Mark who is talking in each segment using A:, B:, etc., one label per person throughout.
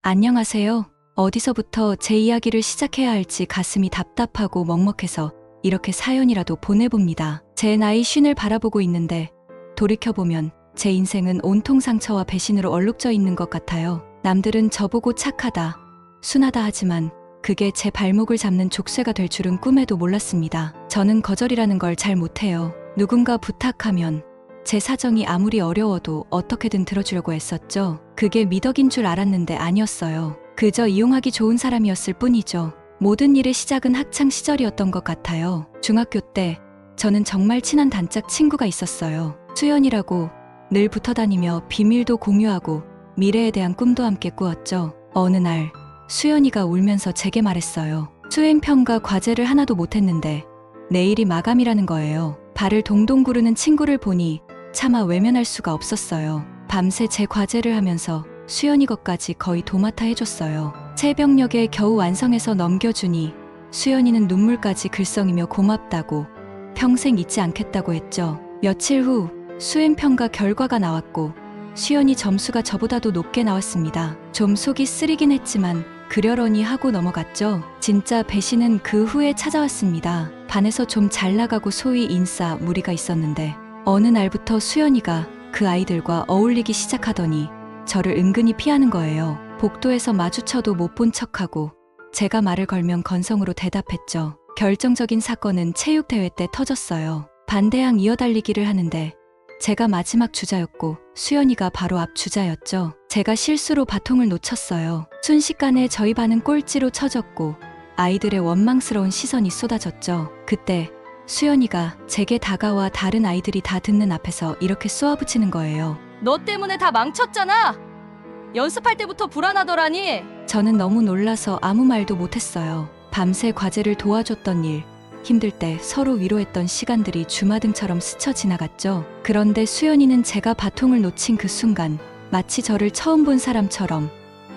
A: 안녕하세요. 어디서부터 제 이야기를 시작해야 할지 가슴이 답답하고 먹먹해서 이렇게 사연이라도 보내봅니다. 제 나이 50을 바라보고 있는데 돌이켜보면 제 인생은 온통 상처와 배신으로 얼룩져 있는 것 같아요. 남들은 저보고 착하다, 순하다 하지만 그게 제 발목을 잡는 족쇄가 될 줄은 꿈에도 몰랐습니다. 저는 거절이라는 걸 잘 못해요. 누군가 부탁하면 제 사정이 아무리 어려워도 어떻게든 들어주려고 했었죠. 그게 미덕인 줄 알았는데 아니었어요. 그저 이용하기 좋은 사람이었을 뿐이죠. 모든 일의 시작은 학창 시절이었던 것 같아요. 중학교 때 저는 정말 친한 단짝 친구가 있었어요. 수연이라고. 늘 붙어 다니며 비밀도 공유하고 미래에 대한 꿈도 함께 꾸었죠. 어느 날 수연이가 울면서 제게 말했어요. 수행평가 과제를 하나도 못했는데 내일이 마감이라는 거예요. 발을 동동 구르는 친구를 보니 차마 외면할 수가 없었어요. 밤새 제 과제를 하면서 수연이 것까지 거의 도맡아 해줬어요. 새벽녘에 겨우 완성해서 넘겨주니 수연이는 눈물까지 글썽이며 고맙다고, 평생 잊지 않겠다고 했죠. 며칠 후 수행평가 결과가 나왔고 수연이 점수가 저보다도 높게 나왔습니다. 좀 속이 쓰리긴 했지만 그러려니 하고 넘어갔죠. 진짜 배신은 그 후에 찾아왔습니다. 반에서 좀 잘 나가고 소위 인싸 무리가 있었는데 어느 날부터 수연이가 그 아이들과 어울리기 시작하더니 저를 은근히 피하는 거예요. 복도에서 마주쳐도 못 본 척하고 제가 말을 걸면 건성으로 대답했죠. 결정적인 사건은 체육대회 때 터졌어요. 반대항 이어달리기를 하는데 제가 마지막 주자였고 수연이가 바로 앞 주자였죠. 제가 실수로 바통을 놓쳤어요. 순식간에 저희 반은 꼴찌로 쳐졌고 아이들의 원망스러운 시선이 쏟아졌죠. 그때 수연이가 제게 다가와 다른 아이들이 다 듣는 앞에서 이렇게 쏘아붙이는 거예요.
B: 너 때문에 다 망쳤잖아. 연습할 때부터 불안하더라니.
A: 저는 너무 놀라서 아무 말도 못했어요. 밤새 과제를 도와줬던 일, 힘들 때 서로 위로했던 시간들이 주마등처럼 스쳐 지나갔죠. 그런데 수연이는 제가 바통을 놓친 그 순간 마치 저를 처음 본 사람처럼,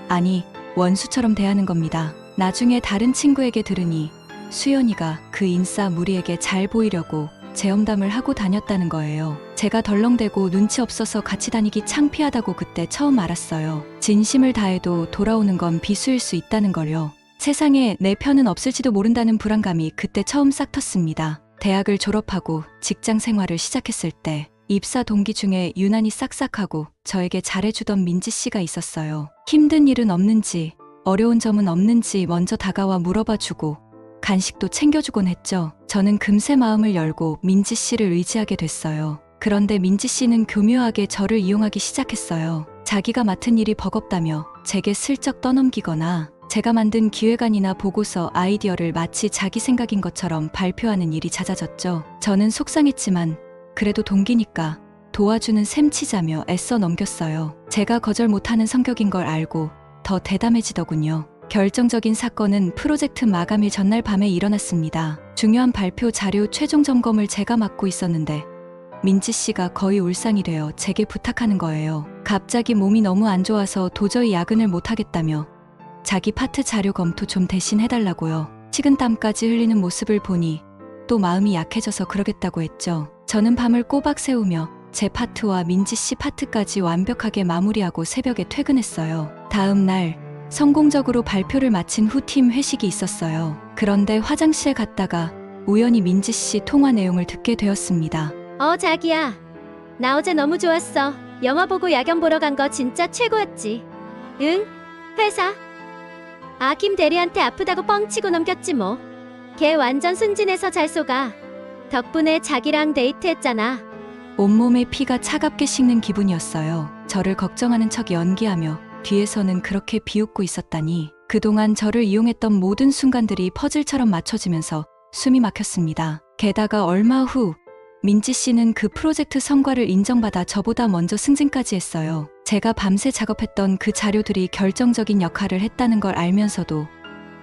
A: 아니 원수처럼 대하는 겁니다. 나중에 다른 친구에게 들으니 수연이가 그 인싸 무리에게 잘 보이려고 재험담을 하고 다녔다는 거예요. 제가 덜렁대고 눈치 없어서 같이 다니기 창피하다고 그때 처음 알았어요. 진심을 다해도 돌아오는 건 비수일 수 있다는 걸요. 세상에 내 편은 없을지도 모른다는 불안감이 그때 처음 싹 텄습니다. 대학을 졸업하고 직장 생활을 시작했을 때 입사 동기 중에 유난히 싹싹하고 저에게 잘해주던 민지 씨가 있었어요. 힘든 일은 없는지, 어려운 점은 없는지 먼저 다가와 물어봐주고 간식도 챙겨주곤 했죠. 저는 금세 마음을 열고 민지 씨를 의지하게 됐어요. 그런데 민지 씨는 교묘하게 저를 이용하기 시작했어요. 자기가 맡은 일이 버겁다며 제게 슬쩍 떠넘기거나 제가 만든 기획안이나 보고서 아이디어를 마치 자기 생각인 것처럼 발표하는 일이 잦아졌죠. 저는 속상했지만 그래도 동기니까 도와주는 셈 치자며 애써 넘겼어요. 제가 거절 못하는 성격인 걸 알고 더 대담해지더군요. 결정적인 사건은 프로젝트 마감일 전날 밤에 일어났습니다. 중요한 발표 자료 최종 점검을 제가 맡고 있었는데 민지 씨가 거의 울상이 되어 제게 부탁하는 거예요. 갑자기 몸이 너무 안 좋아서 도저히 야근을 못 하겠다며 자기 파트 자료 검토 좀 대신 해달라고요. 식은땀까지 흘리는 모습을 보니 또 마음이 약해져서 그러겠다고 했죠. 저는 밤을 꼬박 새우며 제 파트와 민지 씨 파트까지 완벽하게 마무리하고 새벽에 퇴근했어요. 다음 날 성공적으로 발표를 마친 후 팀 회식이 있었어요. 그런데 화장실 갔다가 우연히 민지 씨 통화 내용을 듣게 되었습니다.
C: 자기야. 나 어제 너무 좋았어. 영화 보고 야경 보러 간 거 진짜 최고였지. 응? 회사? 김 대리한테 아프다고 뻥치고 넘겼지 뭐. 걔 완전 순진해서 잘 속아. 덕분에 자기랑 데이트했잖아.
A: 온몸에 피가 차갑게 식는 기분이었어요. 저를 걱정하는 척 연기하며 뒤에서는 그렇게 비웃고 있었다니. 그동안 저를 이용했던 모든 순간들이 퍼즐처럼 맞춰지면서 숨이 막혔습니다. 게다가 얼마 후 민지 씨는 그 프로젝트 성과를 인정받아 저보다 먼저 승진까지 했어요. 제가 밤새 작업했던 그 자료들이 결정적인 역할을 했다는 걸 알면서도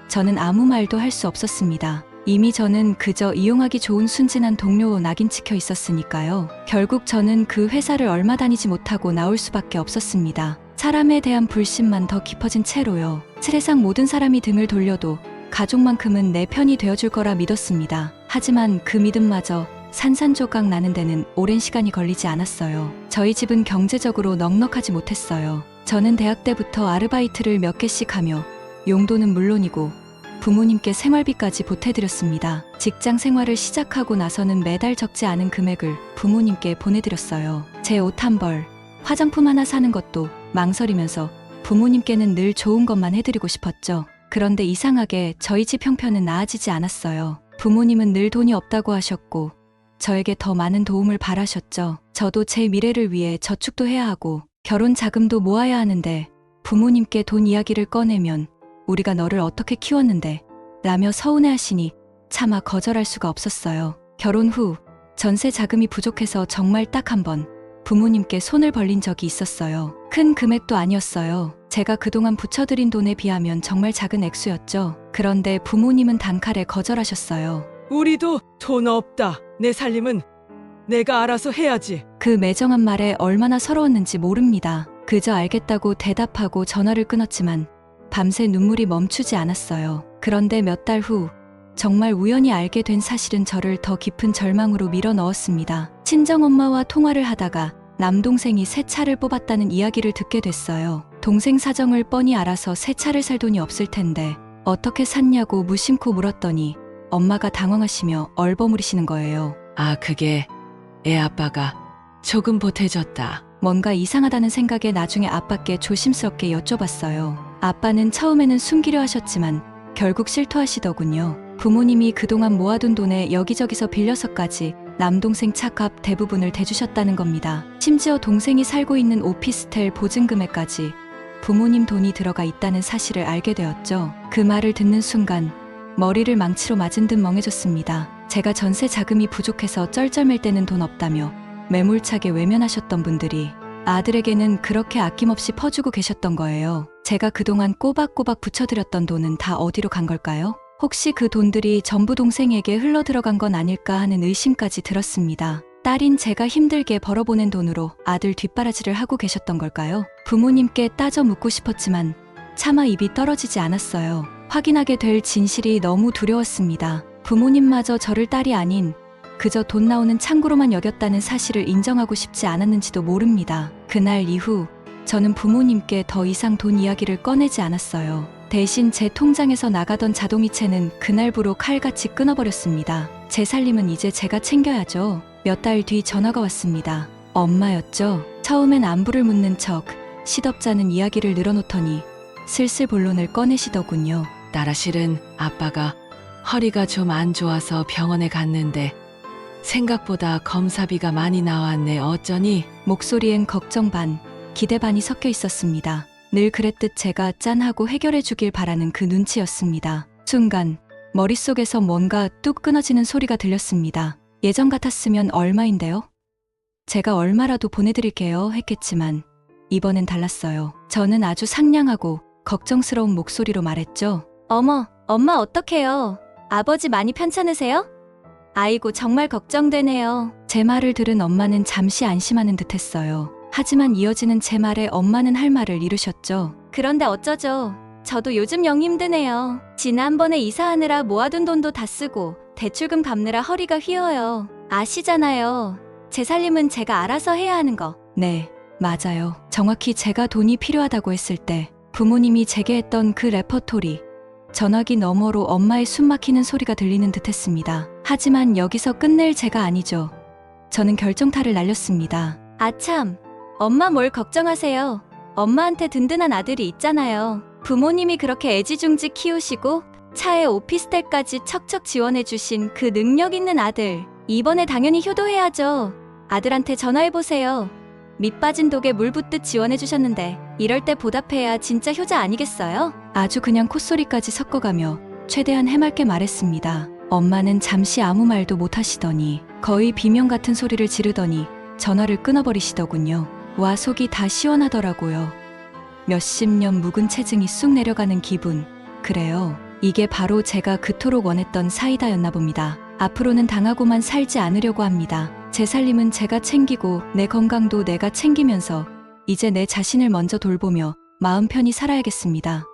A: 저는 아무 말도 할 수 없었습니다. 이미 저는 그저 이용하기 좋은 순진한 동료 낙인 찍혀 있었으니까요. 결국 저는 그 회사를 얼마 다니지 못하고 나올 수밖에 없었습니다. 사람에 대한 불신만 더 깊어진 채로요. 세상 모든 사람이 등을 돌려도 가족만큼은 내 편이 되어줄 거라 믿었습니다. 하지만 그 믿음마저 산산조각 나는 데는 오랜 시간이 걸리지 않았어요. 저희 집은 경제적으로 넉넉하지 못했어요. 저는 대학 때부터 아르바이트를 몇 개씩 하며 용돈은 물론이고 부모님께 생활비까지 보태드렸습니다. 직장 생활을 시작하고 나서는 매달 적지 않은 금액을 부모님께 보내드렸어요. 제 옷 한 벌, 화장품 하나 사는 것도 망설이면서 부모님께는 늘 좋은 것만 해드리고 싶었죠. 그런데 이상하게 저희 집 형편은 나아지지 않았어요. 부모님은 늘 돈이 없다고 하셨고 저에게 더 많은 도움을 바라셨죠. 저도 제 미래를 위해 저축도 해야 하고 결혼 자금도 모아야 하는데 부모님께 돈 이야기를 꺼내면 우리가 너를 어떻게 키웠는데 라며 서운해하시니 차마 거절할 수가 없었어요. 결혼 후 전세 자금이 부족해서 정말 딱 한 번 부모님께 손을 벌린 적이 있었어요. 큰 금액도 아니었어요. 제가 그동안 붙여드린 돈에 비하면 정말 작은 액수였죠. 그런데 부모님은 단칼에 거절하셨어요.
D: 우리도 돈 없다. 내 살림은 내가 알아서 해야지.
A: 그 매정한 말에 얼마나 서러웠는지 모릅니다. 그저 알겠다고 대답하고 전화를 끊었지만 밤새 눈물이 멈추지 않았어요. 그런데 몇 달 후 정말 우연히 알게 된 사실은 저를 더 깊은 절망으로 밀어 넣었습니다. 친정엄마와 통화를 하다가 남동생이 새 차를 뽑았다는 이야기를 듣게 됐어요. 동생 사정을 뻔히 알아서 새 차를 살 돈이 없을 텐데 어떻게 샀냐고 무심코 물었더니 엄마가 당황하시며 얼버무리시는 거예요.
E: 아, 그게 애 아빠가 조금 보태줬다.
A: 뭔가 이상하다는 생각에 나중에 아빠께 조심스럽게 여쭤봤어요. 아빠는 처음에는 숨기려 하셨지만 결국 실토하시더군요. 부모님이 그동안 모아둔 돈에 여기저기서 빌려서까지 남동생 차값 대부분을 대주셨다는 겁니다. 심지어 동생이 살고 있는 오피스텔 보증금에까지 부모님 돈이 들어가 있다는 사실을 알게 되었죠. 그 말을 듣는 순간 머리를 망치로 맞은 듯 멍해졌습니다. 제가 전세 자금이 부족해서 쩔쩔맬 때는 돈 없다며 매몰차게 외면하셨던 분들이 아들에게는 그렇게 아낌없이 퍼주고 계셨던 거예요. 제가 그동안 꼬박꼬박 붙여드렸던 돈은 다 어디로 간 걸까요? 혹시 그 돈들이 전부 동생에게 흘러들어간 건 아닐까 하는 의심까지 들었습니다. 딸인 제가 힘들게 벌어보낸 돈으로 아들 뒷바라지를 하고 계셨던 걸까요? 부모님께 따져 묻고 싶었지만 차마 입이 떨어지지 않았어요. 확인하게 될 진실이 너무 두려웠습니다. 부모님마저 저를 딸이 아닌 그저 돈 나오는 창구로만 여겼다는 사실을 인정하고 싶지 않았는지도 모릅니다. 그날 이후 저는 부모님께 더 이상 돈 이야기를 꺼내지 않았어요. 대신 제 통장에서 나가던 자동이체는 그날부로 칼같이 끊어버렸습니다. 제 살림은 이제 제가 챙겨야죠. 몇 달 뒤 전화가 왔습니다. 엄마였죠. 처음엔 안부를 묻는 척 시덥잖은 이야기를 늘어놓더니 슬슬 본론을 꺼내시더군요.
E: 딸아, 실은 아빠가 허리가 좀 안 좋아서 병원에 갔는데 생각보다 검사비가 많이 나왔네. 어쩌니?
A: 목소리엔 걱정 반, 기대 반이 섞여 있었습니다. 늘 그랬듯 제가 짠하고 해결해 주길 바라는 그 눈치였습니다. 순간 머릿속에서 뭔가 뚝 끊어지는 소리가 들렸습니다. 예전 같았으면 얼마인데요? 제가 얼마라도 보내드릴게요 했겠지만 이번엔 달랐어요. 저는 아주 상냥하고 걱정스러운 목소리로 말했죠. 어머, 엄마 어떡해요? 아버지 많이 편찮으세요? 아이고 정말 걱정되네요. 제 말을 들은 엄마는 잠시 안심하는 듯했어요. 하지만 이어지는 제 말에 엄마는 할 말을 잃으셨죠. 그런데 어쩌죠? 저도 요즘 영 힘드네요. 지난번에 이사하느라 모아둔 돈도 다 쓰고 대출금 갚느라 허리가 휘어요. 아시잖아요. 제 살림은 제가 알아서 해야 하는 거. 네, 맞아요. 정확히 제가 돈이 필요하다고 했을 때 부모님이 제게 했던 그 레퍼토리. 전화기 너머로 엄마의 숨 막히는 소리가 들리는 듯했습니다. 하지만 여기서 끝낼 제가 아니죠. 저는 결정타를 날렸습니다. 아참, 엄마 뭘 걱정하세요. 엄마한테 든든한 아들이 있잖아요. 부모님이 그렇게 애지중지 키우시고 차에 오피스텔까지 척척 지원해주신 그 능력 있는 아들. 이번에 당연히 효도해야죠. 아들한테 전화해보세요. 밑 빠진 독에 물 붓듯 지원해주셨는데 이럴 때 보답해야 진짜 효자 아니겠어요? 아주 그냥 콧소리까지 섞어가며 최대한 해맑게 말했습니다. 엄마는 잠시 아무 말도 못하시더니 거의 비명 같은 소리를 지르더니 전화를 끊어버리시더군요. 와, 속이 다 시원하더라고요. 몇십 년 묵은 체증이 쑥 내려가는 기분. 그래요. 이게 바로 제가 그토록 원했던 사이다였나 봅니다. 앞으로는 당하고만 살지 않으려고 합니다. 제 살림은 제가 챙기고 내 건강도 내가 챙기면서 이제 내 자신을 먼저 돌보며 마음 편히 살아야겠습니다.